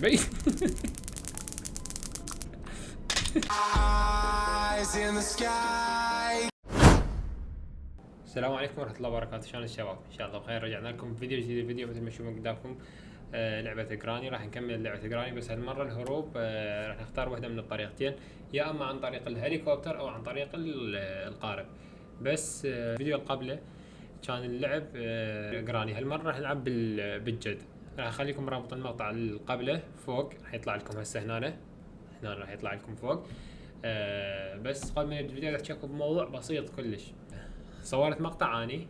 بي. السلام عليكم ورحمة الله وبركاته. شلون الشباب؟ ان شاء الله بخير. رجعنا لكم فيديو جديد. الفيديو مثل ما تشوفون قدامكم لعبة جراني. راح نكمل لعبة جراني، بس هالمرة الهروب راح نختار واحدة من الطريقتين، يا اما عن طريق الهليكوبتر او عن طريق القارب. بس الفيديو اللي قبله كان اللعب جراني، هالمرة راح نلعب بالجد. راح اخليكم رابط المقطع اللي قبله فوق، راح يطلع لكم هسه هنا راح يطلع لكم فوق. بس قبل ما نبدا الفيديو راح احكي بموضوع بسيط كلش. صورت مقطع اني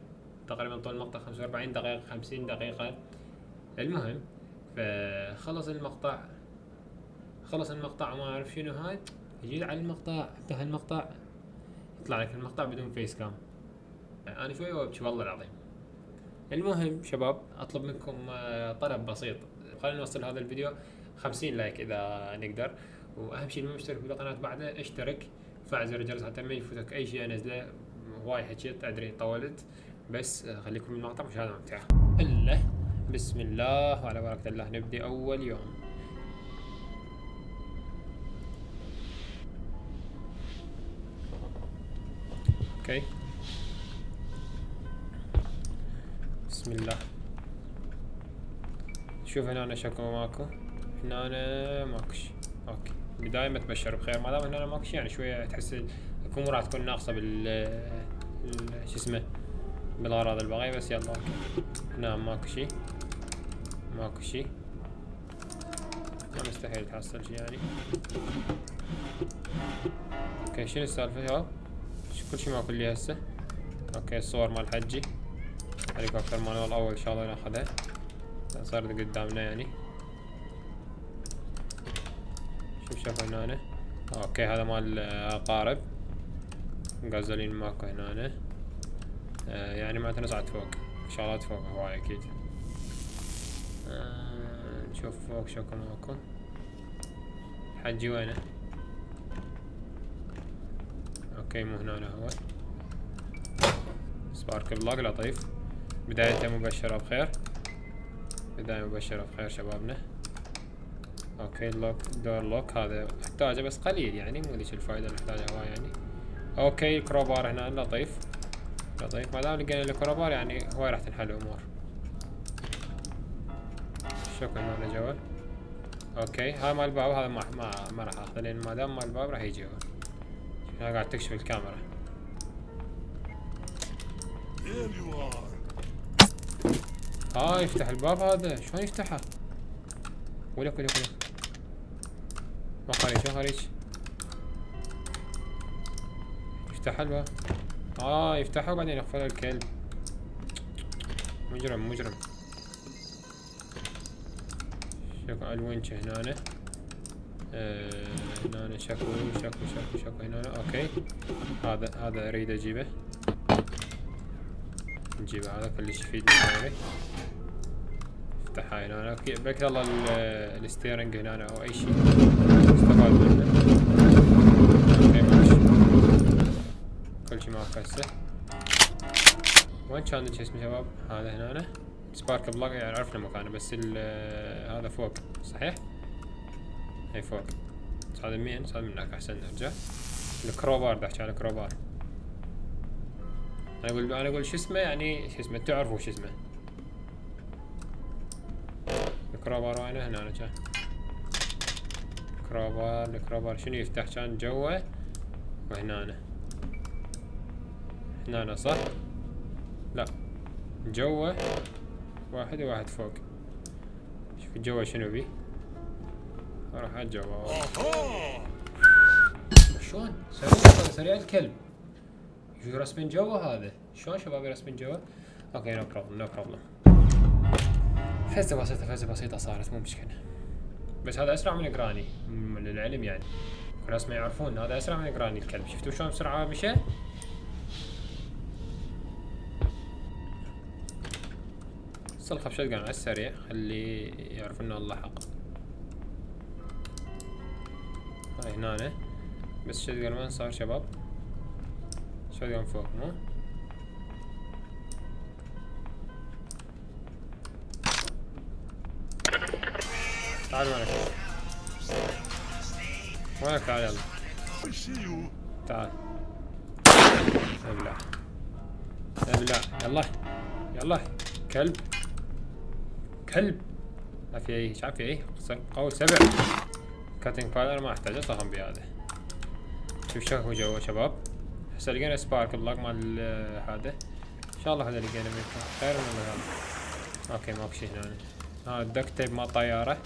تقريبا طول المقطع 45 دقيقة 50 دقيقة. المهم فخلص المقطع وما اعرف شنو هاي، جيت على المقطع افتح المقطع يطلع لك المقطع بدون فيس كام. انا شوي وابكي والله العظيم. المهم شباب اطلب منكم طلب بسيط، خلينا نوصل هذا الفيديو 50 لايك اذا نقدر، واهم شيء اللي مشترك بالقناة بعده اشترك، فعل زر الجرس حتى ما يفوتك اي شيء انزله. هواي حكيت ادري طولت، بس خليكم من المقطع مشاهدة ممتعة. الا بسم الله وعلى بركة الله نبدي اول يوم. اوكي بسم الله. شوف هنا أنا شكو ماكو، هنا أنا ماكوش. اوكي بداية ما تبشر بخير، ما دام هنا ماكوش يعني شوية تحس الامور راح تكون ناقصة شو اسمه بالاغراض الباقية، بس يلا اوكي. هنا ماكو شي ما مستحيل تحصل شي يعني. اوكي شنو السالفة شباب؟ كل شي ماكو لي هسه. اوكي الصور مال حجي، هليكوبتر مال اول ان شاء الله ناخذها، صارت قدامنا يعني. شوف هنا اوكي هذا مال قارب. غازولين ماكو هنا يعني معناته نصعد فوق، شغلات فوق هواي اكيد. نشوف فوق شكو ماكو. حجي وينه؟ اوكي مو هنا هو. سبارك بلاك لطيف، بدايته مبشرة بخير، بداية مبشرة بخير شبابنا. اوكي اللوك دور لوك هذا احتاجه بس قليل يعني، مو ذيك الفائدة اللي احتاجها هواي يعني. اوكي كروبار هنا لطيف، ما دام لقينا الكروبار يعني هواي راح تنحل الامور. شكرا هنا جوا. اوكي هذا مال الباب، هذا ما راح اخذه لان ما دام مال الباب راح يجي هو. هنا قاعد تكشف الكاميرا. يفتح الباب هذا، شلون يفتحه؟ ولك ما خارج يفتح الباب. يفتحه وبعدين يقفل الكلب. مجرم. شكو الونش هنا. هنا شكو هنا. اوكي هذا اريد اجيبه. نجيبه هذا كلش يفيدني هذا. افتح هاي هنا بك الله الستيرنج هنا او اي شيء استفاد منه. اوكي ماشي كل شيء معك هسه. وين كان اسمه شباب؟ هذا هنا سبارك بلاك يعني عرفنا مكانه، بس هذا فوق صحيح؟ هي فوق. هذا مين؟ هذا منك احسن نرجع. الكروبار بدي احكي على الكروبار. انا اقول شو اسمه يعني، شو اسمه تعرفوا شو اسمه. الكروبار وينه؟ هنا كان الكروبار شنو يفتح؟ كان جوا وهنا صح؟ لا جوا واحد وواحد فوق. شوف جوا شنو بي. اروح على جوا. شلون سريع الكلب يرسمين جوا هذا؟ شلون شباب يرسمين جوا؟ اوكي نو بروبلم. فزة بسيطة صارت مو مشكلة، بس هذا اسرع من جراني للعلم يعني، الناس ما يعرفون هذا اسرع من جراني الكلب. شفتوا شلون بسرعة مشى؟ صلخة بشتقن على السريع خلي يعرف انه الله حق. هاي هنا بس شتقن وين صار شباب؟ شتقن فوق مو؟ تعال وينك؟ وينك؟ تعال يلا. تعال. ابلع. ابلع. يلا. يلا. كلب. كلب. ما في اي شيء، في اي قوي 7. كاتنج بايلر ما احتاج اصلا بهذا. شوف شكو جوا شباب. هسه لقينا سبارك بلاك مال هذا. ان شاء الله هذا لقينا منه خير من هذا. اوكي ماكو شيء هنا. ها الدك تيب مال طيارة.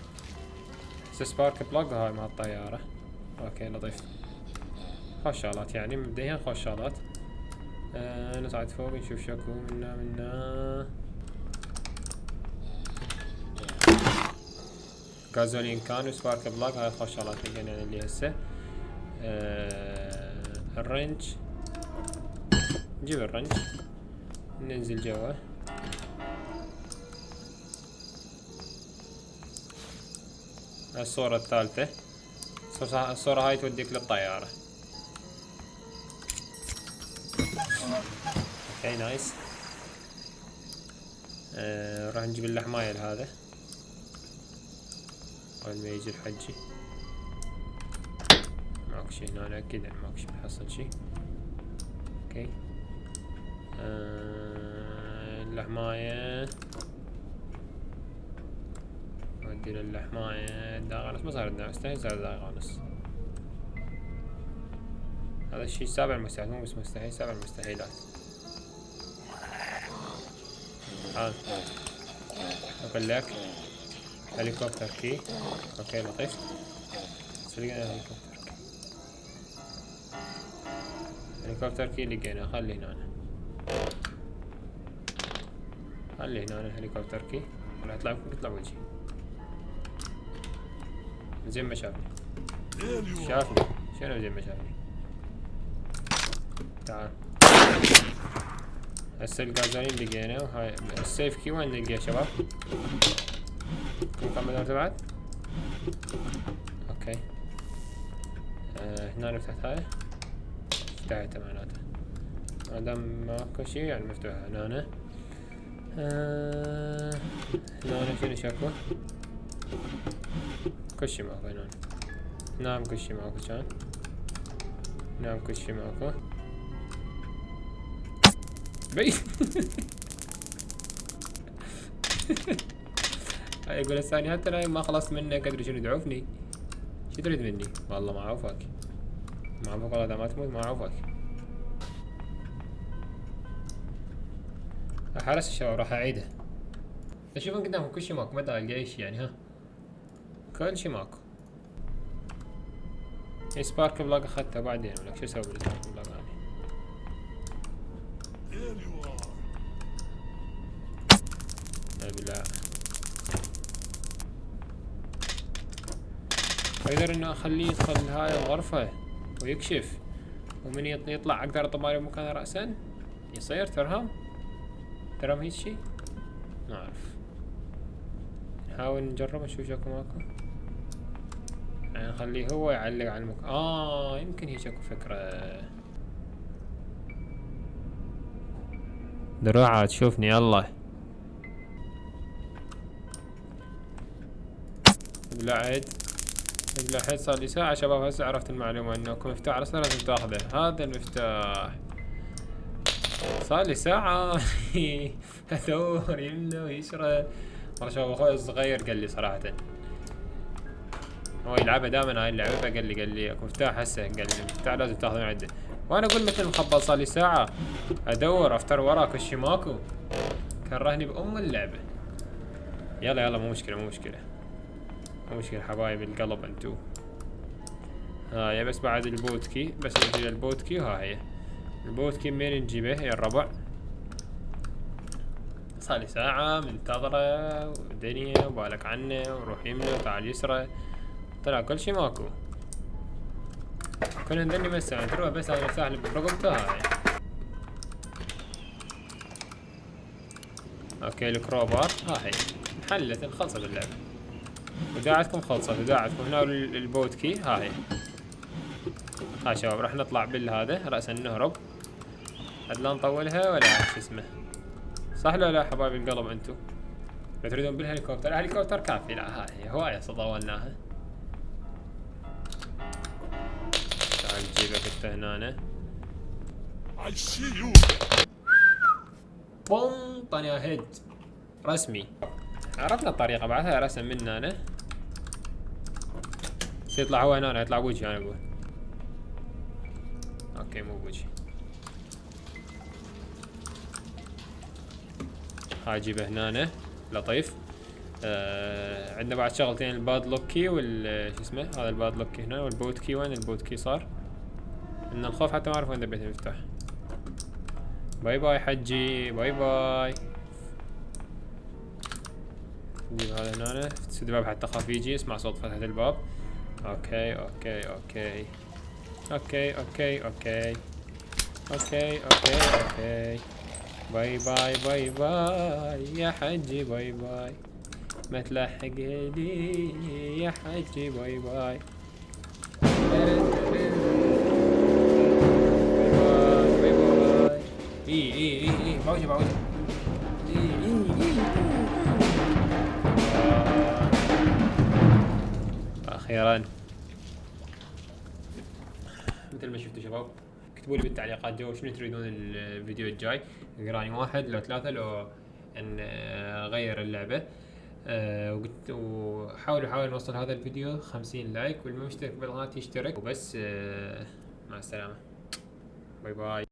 هسه سبارك بلاك هاي مال طيارة. اوكي لطيف. خوش شغلات يعني مبدئيا خوش شغلات. نصعد فوق نشوف شكو منا. غازولين كان وسبارك بلاك هاي خوش شغلات لقينا يعني اللي هسه. الرنج نجيب الرنج ننزل جوا. الصورة الثالثة. الصورة هاي توديك للطيارة. اوكي نايس. راح نجيب اللحماية لهذا قبل ما يجي الحجي. ماكو شي هنا، انا اكيد ماكو شي بنحصل شي. اوكي. اللحماية ودي اللحماية. دقيقة ونص ما صارت دقيقة، استنى صار دقيقة ونص. هذا الشي 7 المستحيل، مو بس مستحيل 7 المستحيلات. تعال اقول لك هليكوبتر كي. اوكي لطيف. لقينا هليكوبتر كي. هليكوبتر كي لقينا. خلي هنا خلي هنا الهليكوبتر كي. ولا يطلع فوق يطلع وجهي. زين ما شافني. شافني. شنو زين ما شافني؟ تعال. هسه الغازولين لقينا. وهاي السيف كي وين نلقيه يا شباب؟ نكمل مرة بعد. اوكي. هنا نفتح هاي. فتحتها معناته. ما دام ماكو شي يعني مفتوحة هنا. هنا شنو شكو؟ كل شي ماكو هنا. نعم كل شي ماكو كان. نعم كل شي ماكو. بي هاي يقول الثاني حتى انا ما خلصت منك ادري شنو تعوفني. شو تريد مني؟ والله ما اعوفك. ما اعوفك والله. اذا ما تموت ما اعوفك. حرس الشباب راح اعيده. اشوفون قدامكم كل شي ماكو. ما القى اي شي يعني. ها كل شي ماكو. سبارك بلاك اخذته بعدين ولا شو اسوي بالسبارك بلاك هذه؟ ابلع. اقدر انه اخليه يدخل هاي الغرفة ويكشف ومن يطلع اقدر اطبالي بمكان رأسا. يصير ترهم هيك شي. ما اعرف. نحاول نجرب نشوف شكو ماكو. يعني نخليه هو يعلق على المكان. يمكن هيك اكو فكرة. دروعة تشوفني يلا. ابلعت صار لي ساعة شباب. هسه عرفت المعلومة انه اكو مفتاح على صار لازم تاخذه. هذا المفتاح صار لي ساعة ادور يمنه ويسره. والله شباب اخوي الصغير قال لي صراحة هو يلعبها دائما هاي اللعبة. فقال لي اكو مفتاح هسه. قال لي المفتاح لازم تاخذه من عنده. وانا اقول مثل مخبط صار لي ساعة ادور افتر وراه كل شي ماكو. كرهني بام اللعبة. يلا مو مشكلة حبايب القلب انتو. هاي بس بعد البوتكي. بس نجيب البوتكي. وها هي البوتكي. منين نجيبه يا الربع؟ صار لي ساعة منتظرة ودنيا وبالك عنه وروح يمنه وتعال يسره. طلع كل شي ماكو. كنا ندني مسا تروح بس هذا المفتاح اللي برقبته. هاي اوكي الكروبار. هاي انحلت انخلصت اللعبة. وداعتكم خلصت. وداعتكم هنا البوتكي. هاي شباب راح نطلع بالهذا رأسا نهرب. لا نطولها ولا شو اسمه. صح ولا لا حبايب القلب انتو؟ لو تريدون بالهليكوبتر، الهليكوبتر كافي، لا هاي هواية طولناها. تعال نجيبك انت هنا. بوم طنيا هيد رسمي. عرفنا الطريقة بعدها رسم من هنا. يطلع هو هنا، يطلع بوجهي انا اقول. اوكي مو بوجهي. هاي اجيبه هنا لطيف. عندنا بعد شغلتين، الباد لوكي وال شو اسمه هذا الباد لوكي هنا، والبوت كي. وين البوت كي صار؟ ان الخوف حتى ما اعرف وين بيت المفتاح. باي باي حجي، باي باي. نجيب هذا هنا، سد الباب حتى خاف يجي يسمع صوت فتحة الباب. اوكي اوكي اوكي اوكي اوكي اوكي اوكي اوكي اوكي. باي باي باي باي يا حجي، باي باي. ما تلحق لي يا حجي، باي باي. باي باي. اي بعوجة بعوجة. اخيرا. مثل ما شفتوا شباب، اكتبوا لي بالتعليقات جوا شنو تريدون الفيديو الجاي، جراني 1 لو 3 لو ان غير اللعبة. وحاول نوصل هذا الفيديو 50 لايك، واللي مشترك بالقناة يشترك وبس. مع السلامة، باي باي.